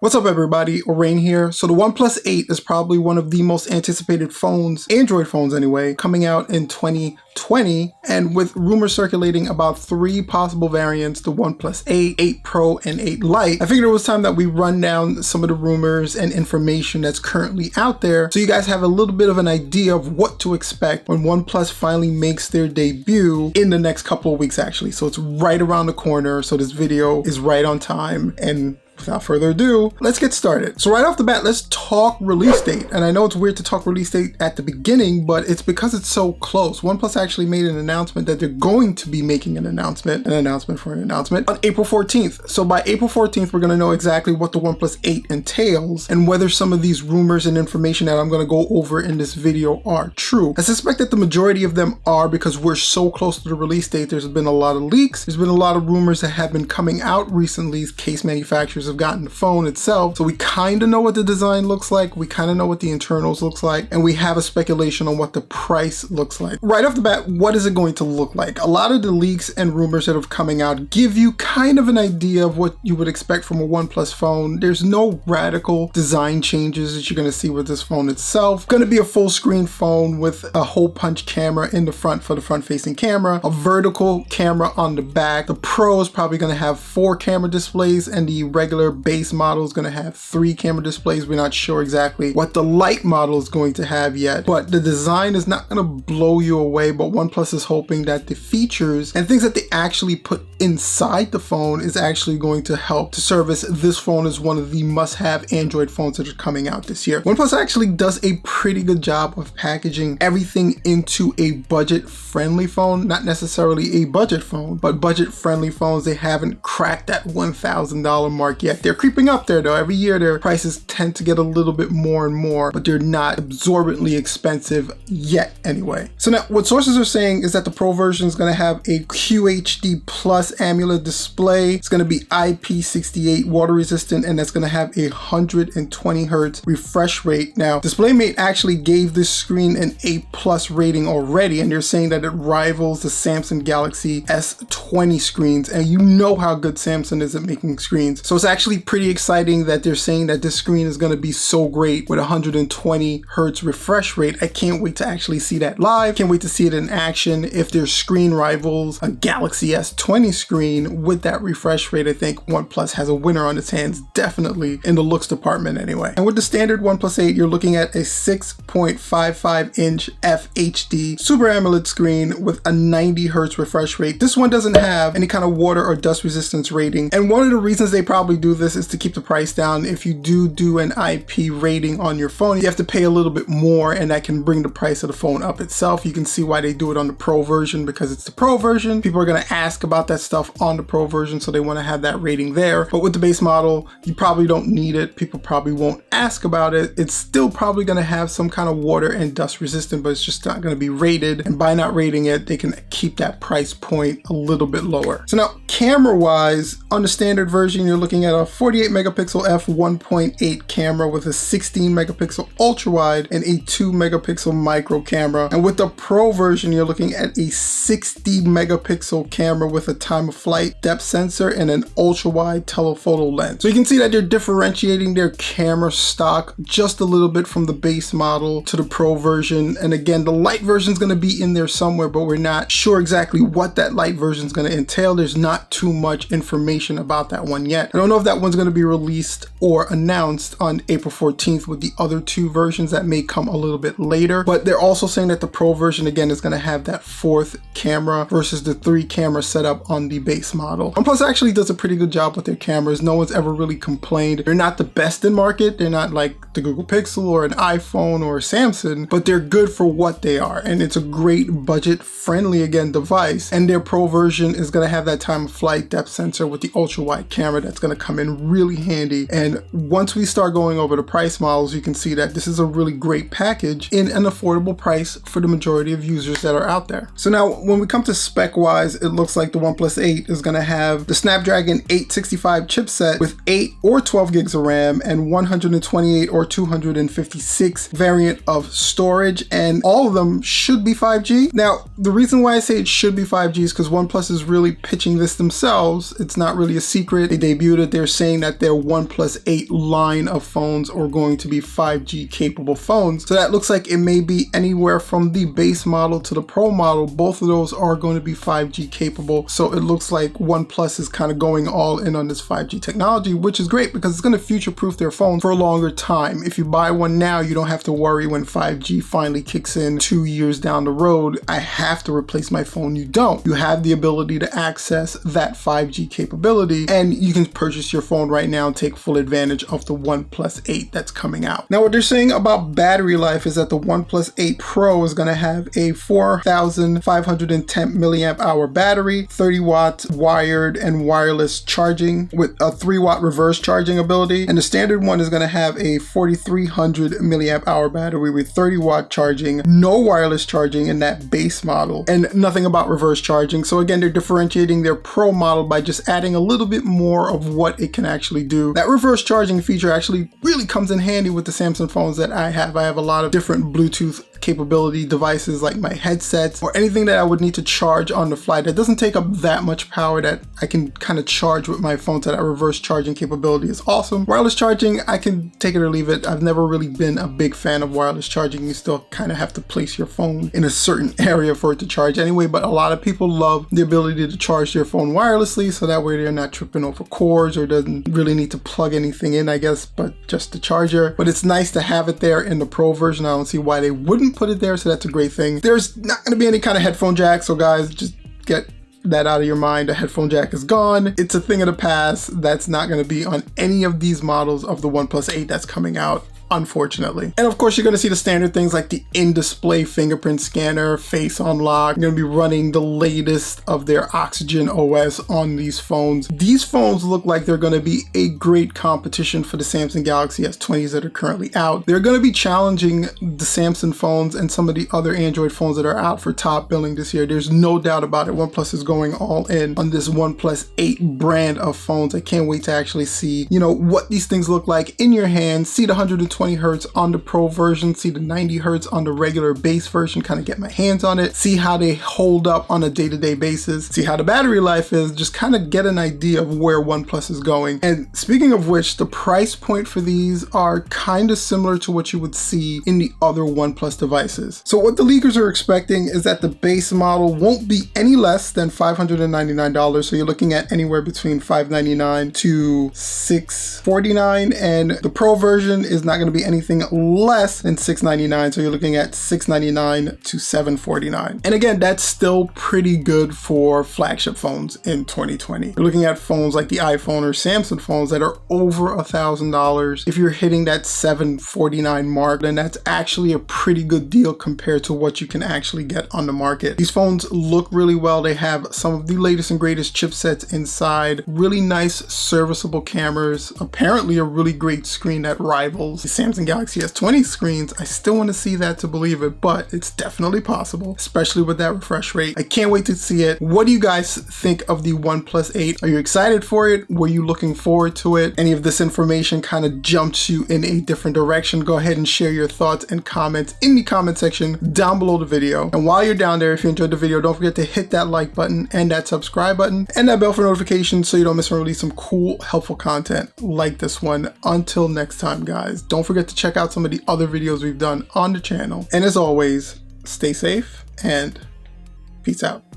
What's up everybody, Orain here. So the OnePlus 8 is probably one of the most anticipated phones, Android phones anyway, coming out in 2020, and with rumors circulating about 3 possible variants, the OnePlus 8, 8 Pro, and 8 Lite. I figured it was time that we run down some of the rumors and information that's currently out there so you guys have a little bit of an idea of what to expect when OnePlus finally makes their debut in the next couple of weeks actually. So it's right around the corner, so this video is right on time, and without further ado, let's get started. So right off the bat, let's talk release date. And I know it's weird to talk release date at the beginning, but it's because it's so close. OnePlus actually made an announcement that they're going to be making an announcement for an announcement on April 14th. So by April 14th, we're going to know exactly what the OnePlus 8 entails and whether some of these rumors and information that I'm going to go over in this video are true. I suspect that the majority of them are because we're so close to the release date. There's been a lot of leaks. There's been a lot of rumors that have been coming out recently. Case manufacturers have gotten the phone itself, so we kind of know what the design looks like, we kind of know what the internals looks like, and we have a speculation on what the price looks like. Right off the bat, what is it going to look like? A lot of the leaks and rumors that are coming out give you kind of an idea of what you would expect from a OnePlus phone. There's no radical design changes that you're going to see with this phone itself. It's going to be a full screen phone with a hole punch camera in the front for the front facing camera, a vertical camera on the back. The Pro is probably going to have 4 camera displays, and the regular base model is going to have 3 camera displays. We're not sure exactly what the Lite model is going to have yet, but the design is not going to blow you away. But OnePlus is hoping that the features and things that they actually put inside the phone is actually going to help to service this phone as one of the must-have Android phones that are coming out this year. OnePlus actually does a pretty good job of packaging everything into a budget-friendly phone, not necessarily a budget phone, but budget-friendly phones. They haven't cracked that $1,000 mark yet. They're creeping up there though. Every year their prices tend to get a little bit more and more, but they're not absorbently expensive yet anyway. So now what sources are saying is that the Pro version is going to have a QHD Plus AMOLED display. It's going to be IP68 water resistant, and that's going to have a 120 Hz refresh rate. Now DisplayMate actually gave this screen an A+ rating already, and they're saying that it rivals the Samsung Galaxy S20 screens, and you know how good Samsung is at making screens. So it's actually pretty exciting that they're saying that this screen is going to be so great with 120 Hz refresh rate. I can't wait to actually see that live. Can't wait to see it in action. If their screen rivals a Galaxy S20 screen with that refresh rate, I think OnePlus has a winner on its hands, definitely in the looks department anyway. And with the standard OnePlus 8, you're looking at a 6.55 inch FHD Super AMOLED screen with a 90 Hz refresh rate. This one doesn't have any kind of water or dust resistance rating, and one of the reasons they probably do this is to keep the price down. If you do an IP rating on your phone, you have to pay a little bit more, and that can bring the price of the phone up itself. You can see why they do it on the Pro version, because it's the Pro version. People are going to ask about that stuff on the Pro version, so they want to have that rating there. But with the base model, you probably don't need it. People probably won't ask about it. It's still probably going to have some kind of water and dust resistant, but it's just not going to be rated. And by not rating it, they can keep that price point a little bit lower. So now camera wise, on the standard version, you're looking at a 48 megapixel f1.8 camera with a 16 megapixel ultra wide and a 2 megapixel micro camera. And with the Pro version, you're looking at a 60 megapixel camera with a time of flight depth sensor and an ultra wide telephoto lens. So you can see that they're differentiating their camera stock just a little bit from the base model to the Pro version. And again, the Lite version is going to be in there somewhere, but we're not sure exactly what that Lite version is going to entail. There's not too much information about that one yet. I don't know if that one's going to be released or announced on April 14th with the other 2 versions that may come a little bit later, but they're also saying that the Pro version again is going to have that 4th camera versus the 3 camera setup on the base model. OnePlus actually does a pretty good job with their cameras. No one's ever really complained. They're not the best in market. They're not like the Google Pixel or an iPhone or Samsung, but they're good for what they are, and it's a great budget friendly again device. And their Pro version is going to have that time of flight depth sensor with the ultra wide camera that's going to come in really handy. And once we start going over the price models, you can see that this is a really great package in an affordable price for the majority of users that are out there. So now when we come to spec wise, it looks like the OnePlus 8 is going to have the Snapdragon 865 chipset with 8 or 12 gigs of RAM and 128 or 256 variant of storage, and all of them should be 5G. Now the reason why I say it should be 5G is because OnePlus is really pitching this themselves. It's not really a secret. They debuted it. they're saying that their OnePlus 8 line of phones are going to be 5G capable phones. So that looks like it may be anywhere from the base model to the Pro model. Both of those are going to be 5G capable. So it looks like OnePlus is kind of going all in on this 5G technology, which is great because it's going to future-proof their phone for a longer time. If you buy one now, you don't have to worry when 5G finally kicks in 2 years down the road, I have to replace my phone. You don't. You have the ability to access that 5G capability, and you can purchase your phone right now and take full advantage of the OnePlus 8 that's coming out. Now, what they're saying about battery life is that the OnePlus 8 Pro is going to have a 4,510 milliamp hour battery, 30 watts wired and wireless charging with a 3-watt reverse charging ability, and the standard one is going to have a 4,300 milliamp hour battery with 30-watt charging, no wireless charging in that base model, and nothing about reverse charging. So again, they're differentiating their Pro model by just adding a little bit more of what it can actually do. That reverse charging feature actually really comes in handy with the Samsung phones that I have. I have a lot of different Bluetooth capability devices like my headsets or anything that I would need to charge on the fly that doesn't take up that much power that I can kind of charge with my phone. So that reverse charging capability is awesome. Wireless charging, I can take it or leave it. I've never really been a big fan of wireless charging. You still kind of have to place your phone in a certain area for it to charge anyway, but a lot of people love the ability to charge their phone wirelessly, so that way they're not tripping over cords or doesn't really need to plug anything in, I guess, but just the charger. But it's nice to have it there in the Pro version. I don't see why they wouldn't put it there, so that's a great thing. There's not going to be any kind of headphone jack, so guys, just get that out of your mind. The headphone jack is gone. It's a thing of the past. That's not going to be on any of these models of the OnePlus 8 that's coming out, unfortunately. And of course, you're going to see the standard things like the in-display fingerprint scanner, face unlock. You're going to be running the latest of their Oxygen OS on these phones. These phones look like they're going to be a great competition for the Samsung Galaxy S20s that are currently out. They're going to be challenging the Samsung phones and some of the other Android phones that are out for top billing this year. There's no doubt about it. OnePlus is going all in on this OnePlus 8 brand of phones. I can't wait to actually see, what these things look like in your hand, see the 120 Hz on the Pro version, see the 90 Hz on the regular base version, kind of get my hands on it, see how they hold up on a day-to-day basis, see how the battery life is, just kind of get an idea of where OnePlus is going. And speaking of which, the price point for these are kind of similar to what you would see in the other OnePlus devices. So what the leakers are expecting is that the base model won't be any less than $599. So you're looking at anywhere between $599 to $649, and the Pro version is not going to be anything less than $699, so you're looking at $699 to $749. And again, that's still pretty good for flagship phones in 2020. You're looking at phones like the iPhone or Samsung phones that are over $1,000. If you're hitting that $749 mark, then that's actually a pretty good deal compared to what you can actually get on the market. These phones look really well. They have some of the latest and greatest chipsets inside, really nice serviceable cameras, apparently a really great screen that rivals the Samsung Galaxy S20 screens. I still want to see that to believe it, but it's definitely possible, especially with that refresh rate. I can't wait to see it. What do you guys think of the OnePlus 8? Are you excited for it? Were you looking forward to it? Any of this information kind of jumps you in a different direction? Go ahead and share your thoughts and comments in the comment section down below the video. And while you're down there, if you enjoyed the video, don't forget to hit that like button and that subscribe button and that bell for notifications so you don't miss when I release some cool, helpful content like this one. Until next time, guys, don't forget to check out some of the other videos we've done on the channel. And as always, stay safe and peace out.